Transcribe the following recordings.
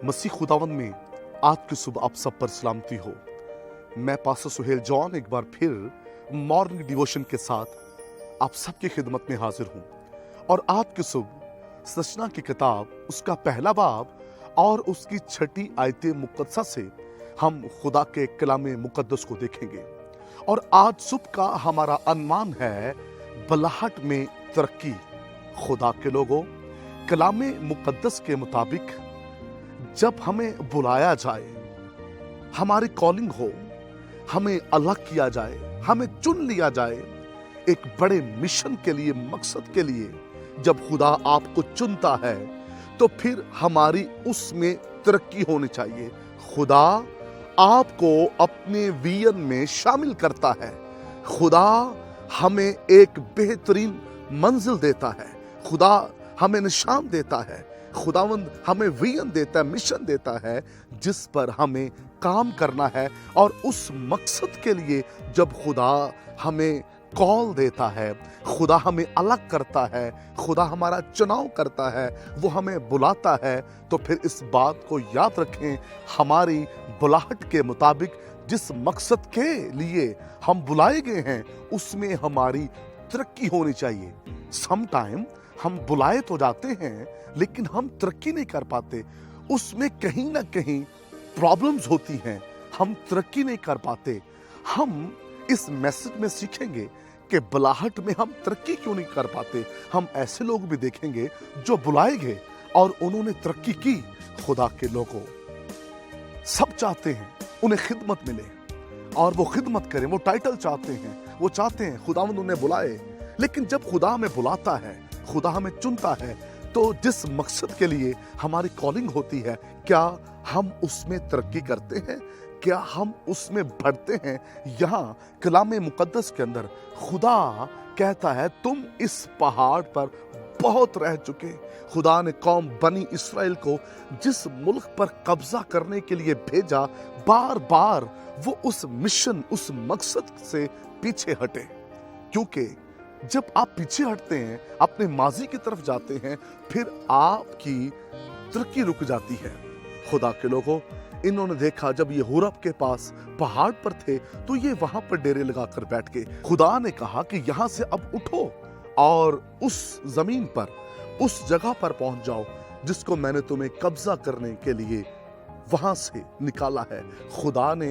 मसीह खुदावन में आज की सुबह आप सब पर सलामती हो। मैं पास्टर सुहेल जॉन एक बार फिर मॉर्निंग डिवोशन के साथ आप सबकी खिदमत में हाजिर हूँ। और आज की सुबह सृष्टि की किताब उसका पहला बाब और उसकी 6 आयतें मुकद्दसा से हम खुदा के कलामे मुकद्दस को देखेंगे। और आज सुबह का हमारा अनुमान है बलाहट में तरक्की। खुदा के लोगों, कलामे मुकद्दस के मुताबिक जब हमें बुलाया जाए, हमारी कॉलिंग हो, हमें अलग किया जाए, हमें चुन लिया जाए एक बड़े मिशन के लिए, मकसद के लिए, जब खुदा आपको चुनता है तो फिर हमारी उसमें तरक्की होनी चाहिए। खुदा आपको अपने विजन में शामिल करता है। खुदा हमें एक बेहतरीन मंजिल देता है। खुदा हमें निशान देता है। खुदावंद हमें विजन देता है, मिशन देता है जिस पर हमें काम करना है। और उस मकसद के लिए जब खुदा हमें कॉल देता है, खुदा हमें अलग करता है, खुदा हमारा चुनाव करता है, वो हमें बुलाता है, तो फिर इस बात को याद रखें, हमारी बुलाहट के मुताबिक जिस मकसद के लिए हम बुलाए गए हैं उसमें हमारी तरक्की होनी चाहिए। समटाइम हम बुलाए तो जाते हैं लेकिन हम तरक्की नहीं कर पाते। उसमें कहीं ना कहीं प्रॉब्लम्स होती हैं, हम तरक्की नहीं कर पाते। हम इस मैसेज में सीखेंगे कि बुलाहट में हम तरक्की क्यों नहीं कर पाते। हम ऐसे लोग भी देखेंगे जो बुलाए गए और उन्होंने तरक्की की। खुदा के लोगों, सब चाहते हैं उन्हें खिदमत मिले और वो खिदमत करें, वो टाइटल चाहते हैं, वो चाहते हैं खुदावंद उन्हें बुलाए। लेकिन जब खुदा हमें बुलाता है, खुदा हमें चुनता है, तो जिस मकसद के लिए हमारी कॉलिंग होती है, क्या हम उसमें तरक्की करते हैं? क्या हम उसमें बढ़ते हैं? यहाँ कलामे मुकद्दस के अंदर खुदा कहता है, तुम इस पहाड़ पर बहुत रह चुके। खुदा ने कौम बनी इस्राएल को जिस मुल्क पर कब्जा करने के लिए भेजा, बार बार वो उस मिशन, उस मकसद से पीछे हटे। क्योंकि जब आप पीछे हटते हैं, अपने माजी की तरफ जाते हैं, फिर आपकी तरक्की रुक जाती है। खुदा के लोगों, इन्होंने देखा जब ये हुरब के पास पहाड़ पर थे तो ये वहां पर डेरे लगाकर बैठ गए। खुदा ने कहा कि यहां से अब उठो और उस जमीन पर, उस जगह पर पहुंच जाओ जिसको मैंने तुम्हें कब्जा करने के लिए वहां से निकाला है। खुदा ने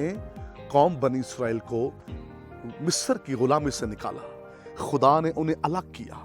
कौम बनी इस्राएल को मिस्र की गुलामी से निकाला। खुदा ने उन्हें अलग किया।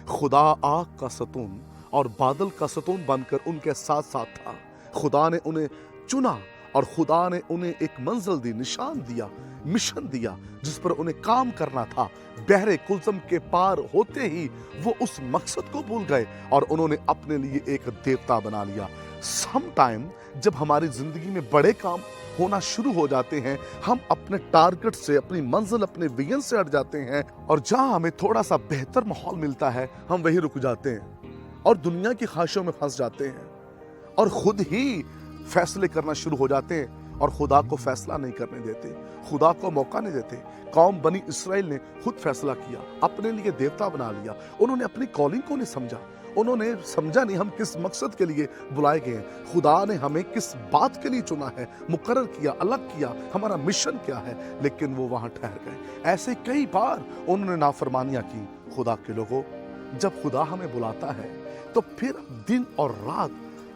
खुदा आग का सतून और बादल का सतून बनकर उनके साथ साथ था। खुदा ने उन्हें चुना और खुदा ने उन्हें एक मंजिल दी, निशान दिया, मिशन दिया जिस पर उन्हें काम करना था। बहरे कुलसम के पार होते ही वो उस मकसद को भूल गए और उन्होंने अपने लिए एक देवता बना लिया। सम टाइम जब हमारी जिंदगी में बड़े काम होना शुरू हो जाते हैं, हम अपने टारगेट से, अपनी मंजिल, अपने विजन से हट जाते हैं और जहां हमें थोड़ा सा बेहतर माहौल मिलता है हम वहीं रुक जाते हैं और दुनिया की ख्वाहिशों में फंस जाते हैं और खुद ही फैसले करना शुरू हो जाते हैं और खुदा को फैसला नहीं करने देते, खुदा को मौका नहीं देते। कौम बनी इस्राएल ने खुद फैसला किया, अपने लिए देवता बना लिया। उन्होंने अपनी कॉलिंग को नहीं समझा, उन्होंने समझा नहीं हम किस मकसद के लिए बुलाए गए हैं। खुदा ने हमें किस बात के लिए चुना है, मुकर्रर किया, अलग किया, हमारा मिशन क्या है, लेकिन वो वहां ठहर गए। ऐसे कई बार उन्होंने नाफरमानियां की। खुदा के लोगों, जब खुदा हमें बुलाता है तो फिर दिन और रात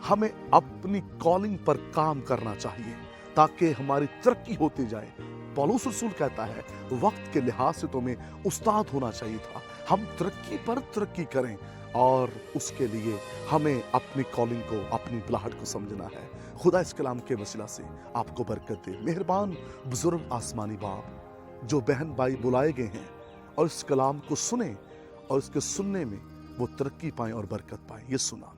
हमें अपनी कॉलिंग पर काम करना चाहिए ताकि हमारी तरक्की होती जाए। पौलुस रसूल कहता है, वक्त के लिहाज से तुम्हें उस्ताद होना चाहिए था। हम तरक्की पर तरक्की करें और उसके लिए हमें अपनी कॉलिंग को, अपनी बुलाहट को समझना है। खुदा इस कलाम के वसीला से आपको बरकत दे। मेहरबान बुजुर्ग आसमानी बाप, जो बहन भाई बुलाए गए हैं और इस कलाम को सुने और इसके सुनने में वो तरक्की पाएं और बरकत पाएं, ये सुना।